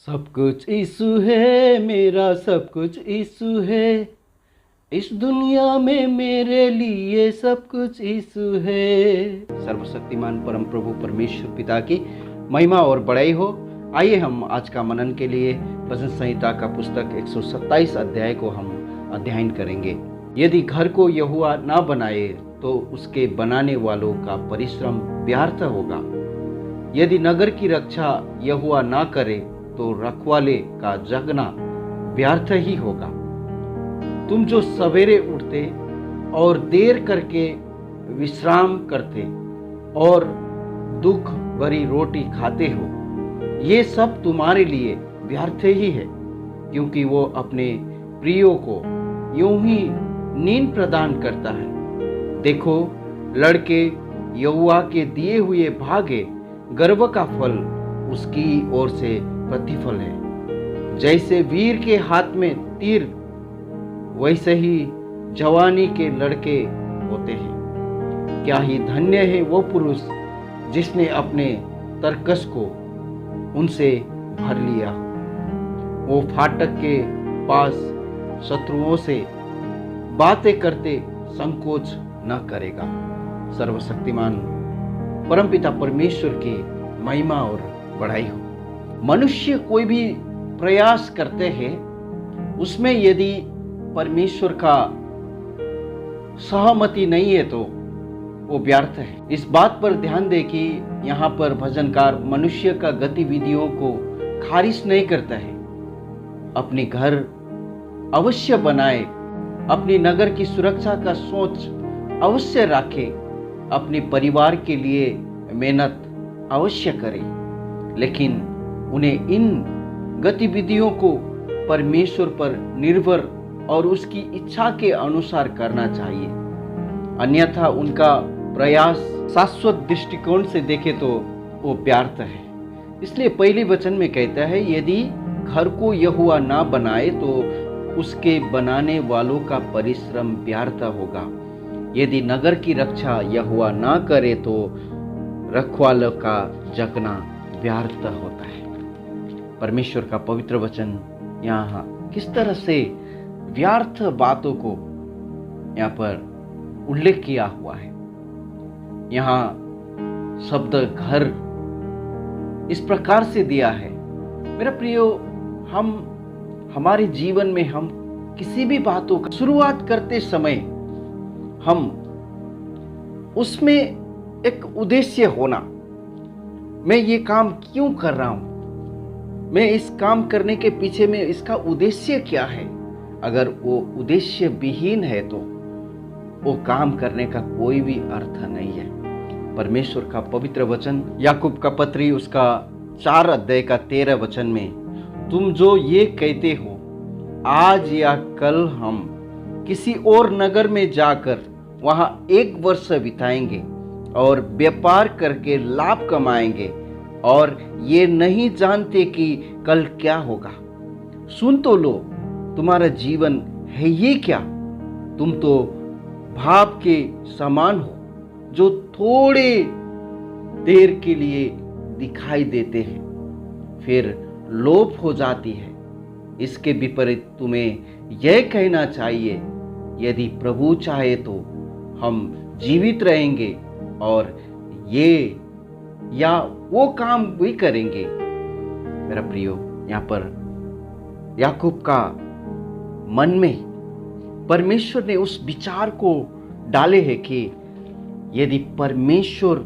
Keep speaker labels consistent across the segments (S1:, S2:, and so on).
S1: सब कुछ यीशु है, मेरा सब कुछ यीशु है। इस दुनिया में मेरे लिए सब कुछ यीशु है। सर्वशक्तिमान परम प्रभु परमेश्वर पिता की महिमा और बड़ाई हो। आइए हम आज का मनन के लिए भजन संहिता का पुस्तक 127 अध्याय को हम अध्ययन करेंगे। यदि घर को यहोवा ना बनाए तो उसके बनाने वालों का परिश्रम व्यर्थ होगा। यदि नगर की रक्षा यहोवा ना करे तो रखवाले का जगना व्यर्थ ही होगा। तुम जो सवेरे उठते और देर करके विश्राम करते और दुख भरी रोटी खाते हो, ये सब तुम्हारे लिए व्यर्थ ही है, क्योंकि वो अपने प्रियों को यूं ही नींद प्रदान करता है। देखो, लड़के यहोवा के दिए हुए भागे गर्व का फल उसकी ओर से प्रतिफल है। जैसे वीर के हाथ में तीर, वैसे ही जवानी के लड़के होते हैं। क्या ही धन्य है वो पुरुष जिसने अपने तरकश को उनसे भर लिया। वो फाटक के पास शत्रुओं से बातें करते संकोच न करेगा। सर्वशक्तिमान परमपिता परमेश्वर की महिमा और बढ़ाई हो। मनुष्य कोई भी प्रयास करते हैं, उसमें यदि परमेश्वर का सहमति नहीं है तो वो व्यर्थ है। इस बात पर ध्यान दें कि यहाँ पर भजनकार मनुष्य का गतिविधियों को खारिज नहीं करता है। अपनी घर अवश्य बनाए, अपनी नगर की सुरक्षा का सोच अवश्य रखे, अपने परिवार के लिए मेहनत अवश्य करे, लेकिन उन्हें इन गतिविधियों को परमेश्वर पर निर्भर और उसकी इच्छा के अनुसार करना चाहिए। अन्यथा उनका प्रयास शाश्वत दृष्टिकोण से देखे तो वो व्यर्थ है। इसलिए पहले वचन में कहता है, यदि घर को यहोवा ना बनाए तो उसके बनाने वालों का परिश्रम व्यर्थ होगा। यदि नगर की रक्षा यहोवा ना करे तो रखवालों का जगना व्यर्थ होता है। परमेश्वर का पवित्र वचन यहाँ किस तरह से व्यर्थ बातों को यहाँ पर उल्लेख किया हुआ है। यहाँ शब्द घर इस प्रकार से दिया है। मेरा प्रियो, हम हमारे जीवन में हम किसी भी बातों का शुरुआत करते समय हम उसमें एक उद्देश्य होना, मैं ये काम क्यों कर रहा हूं, मैं इस काम करने के पीछे में इसका उद्देश्य क्या है। अगर वो उद्देश्य विहीन है तो वो काम करने का कोई भी अर्थ नहीं है। परमेश्वर का पवित्र वचन याकूब का पत्री उसका 4 अध्याय का 13 वचन में, तुम जो ये कहते हो आज या कल हम किसी और नगर में जाकर वहां 1 वर्ष बिताएंगे और व्यापार करके लाभ कमाएंगे और ये नहीं जानते कि कल क्या होगा। सुन तो लो, तुम्हारा जीवन है ये क्या? तुम तो भाप के समान हो जो थोड़े देर के लिए दिखाई देते हैं, फिर लोप हो जाती है। इसके विपरीत तुम्हें यह कहना चाहिए, यदि प्रभु चाहे तो हम जीवित रहेंगे और ये या वो काम भी करेंगे। मेरा प्रियो, यहाँ पर याकूब का मन में परमेश्वर ने उस विचार को डाले है कि यदि परमेश्वर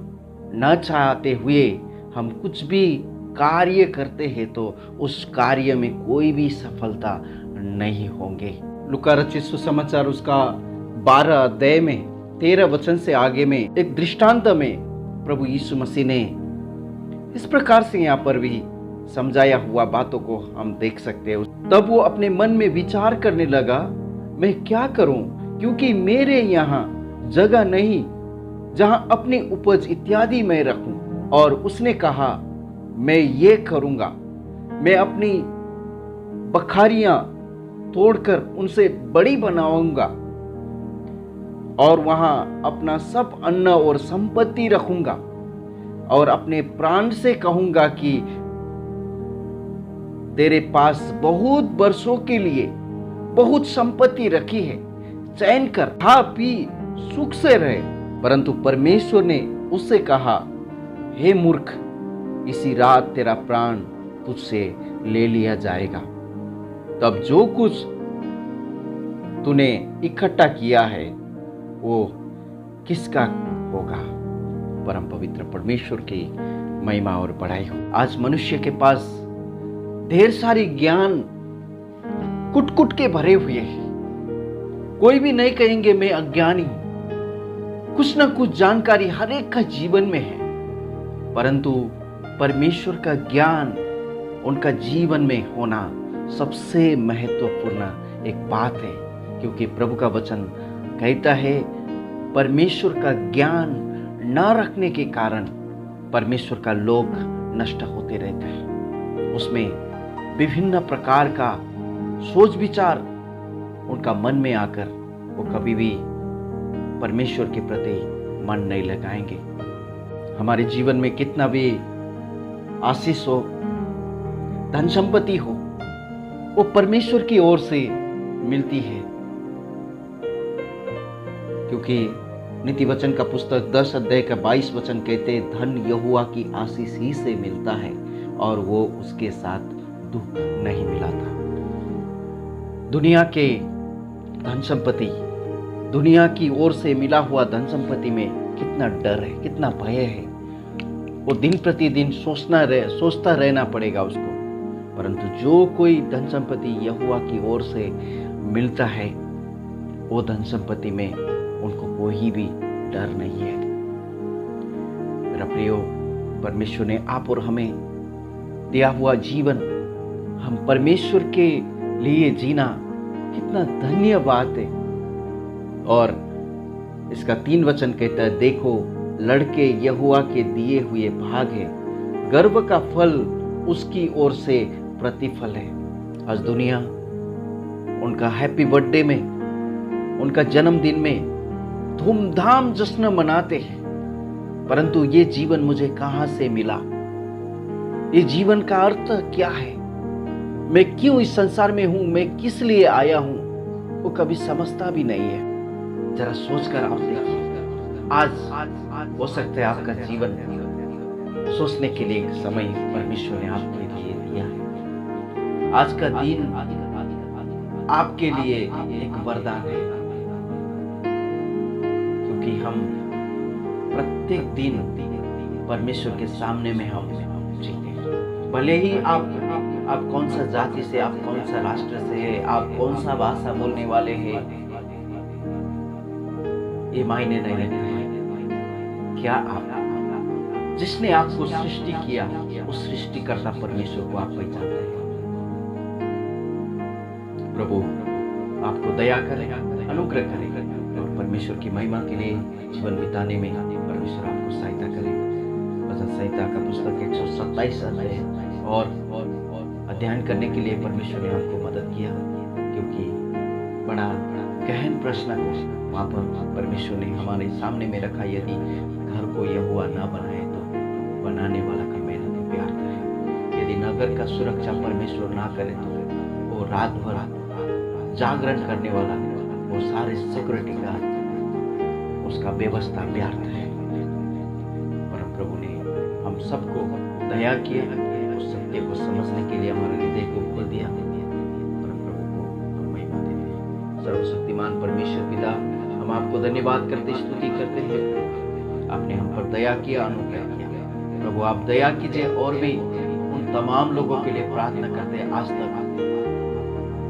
S1: न चाहते हुए हम कुछ भी कार्य करते हैं तो उस कार्य में कोई भी सफलता नहीं होंगे। लूका रचित सुसमाचार उसका 12 अध्याय में 13 वचन से आगे में एक दृष्टांत में प्रभु यीशु मसीह ने इस प्रकार से यहाँ पर भी समझाया हुआ बातों को हम देख सकते हैं। तब वो अपने मन में विचार करने लगा, मैं क्या करूं, क्योंकि मेरे यहाँ जगह नहीं जहां अपनी उपज इत्यादि मैं रखूं। और उसने कहा, मैं ये करूंगा, मैं अपनी बखारियां तोड़कर उनसे बड़ी बनाऊंगा और वहां अपना सब अन्न और संपत्ति रखूंगा और अपने प्राण से कहूंगा कि तेरे पास बहुत वर्षों के लिए बहुत संपत्ति रखी है, चैन कर खा पी सुख से रहे। परंतु परमेश्वर ने उससे कहा, हे मूर्ख, इसी रात तेरा प्राण तुझसे ले लिया जाएगा। तब जो कुछ तूने इकट्ठा किया है वो किसका होगा? परम पवित्र परमेश्वर की महिमा और बड़ाई हो। आज मनुष्य के पास ढेर सारी ज्ञान कुट कुट के भरे हुए हैं। कोई भी नहीं कहेंगे मैं अज्ञानी हूं। कुछ ना कुछ जानकारी हर एक का जीवन में है, परंतु परमेश्वर का ज्ञान उनका जीवन में होना सबसे महत्वपूर्ण एक बात है। क्योंकि प्रभु का वचन कहता है, परमेश्वर का ज्ञान न रखने के कारण परमेश्वर का लोग नष्ट होते रहते हैं। उसमें विभिन्न प्रकार का सोच विचार उनका मन में आकर वो कभी भी परमेश्वर के प्रति मन नहीं लगाएंगे। हमारे जीवन में कितना भी आशीष हो, धन संपत्ति हो, वो परमेश्वर की ओर से मिलती है। क्योंकि नीति वचन का पुस्तक 10 अध्याय का 22 वचन कहते, धन यहोवा की आशीष ही से मिलता है और वो उसके साथ दुख नहीं मिलाता। दुनिया के धन संपत्ति, दुनिया की ओर से मिला हुआ धन संपत्ति में कितना डर है, कितना भय है। वो दिन प्रतिदिन सोचता रहना पड़ेगा उसको। परंतु जो कोई धन संपत्ति यहोवा की ओर से मिलता है, वो धन संपत्ति में उनको कोई भी डर नहीं है। मेरा प्रियो, परमेश्वर ने आप और हमें दिया हुआ जीवन, हम परमेश्वर के लिए जीना कितना धन्य बात है। और इसका 3 वचन कहता है, देखो लड़के यहोवा के दिए हुए भाग है, गर्व का फल उसकी ओर से प्रतिफल है। आज दुनिया उनका हैप्पी बर्थडे में, उनका जन्मदिन में धूमधाम जश्न मनाते हैं, परंतु ये जीवन मुझे कहां से मिला, ये जीवन का अर्थ क्या है, मैं क्यों इस संसार में हूं, मैं किस लिए आया हूं, वो कभी समझता भी नहीं है। जरा सोचकर आप देखिए। आज हो सकता है आपका जीवन सोचने के लिए एक समय परमेश्वर ने आपके लिए दिया है। आज का दिन आपके लिए एक वरदान है, क्योंकि हम प्रत्येक दिन परमेश्वर के सामने में हम जीते हैं। भले ही आप कौन सा जाति से, आप कौन सा राष्ट्र से है, आप कौन सा भाषा बोलने वाले हैं, ये मायने नहीं रखता है। क्या आप, जिसने आपको सृष्टि किया, उस सृष्टिकर्ता परमेश्वर को आप पहचानते हैं? प्रभु आपको दया करे, अनुग्रह करे और परमेश्वर की महिमा के लिए जीवन बिताने में परमेश्वर आपको सहायता करे। भजन संहिता का पुस्तक 127 अध्याय और अध्ययन करने के लिए परमेश्वर ने आपको मदद किया, क्योंकि बड़ा गहन प्रश्न वहाँ पर परमेश्वर ने हमारे सामने में रखा। यदि घर को यहोवा ना बनाए तो बनाने वाला का मेहनत व्यर्थ है। यदि नगर का सुरक्षा परमेश्वर ना करे तो वो रात भर जागरण करने वाला, वो सारे सिक्योरिटी का उसका व्यवस्था व्यर्थ है। परम प्रभु ने हम सबको दया किया, उस सत्य को समझने के लिए हमारे हृदय को खोल दिया। परम प्रभु को महिमा देते हैं। सर्वशक्तिमान परमेश्वर पिता, हम आपको धन्यवाद करते, स्तुति करते हैं। आपने हम पर दया किया, अनुग्रह किया। प्रभु आप दया कीजिए और भी उन तमाम लोगों के लिए प्रार्थना करते हैं आज तक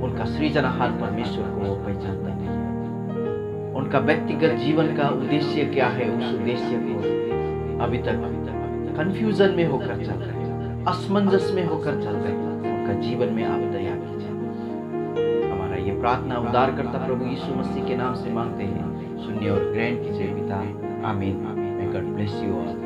S1: उनका सृजनहार परमेश्वर को पहचानते नहीं। उनका व्यक्तिगत जीवन का उद्देश्य क्या है, उस उद्देश्य को अभी तक कंफ्यूजन में होकर चल रहे हैं, असमंजस में होकर चल रहे हैं। उनका जीवन में आप दया कीजिए। हमारा ये प्रार्थना उद्धारकर्ता प्रभु यीशु मसीह के नाम से मांगते हैं। सुनिए और ग्रहण कीजिए पिता। आमीन। May God bless you all.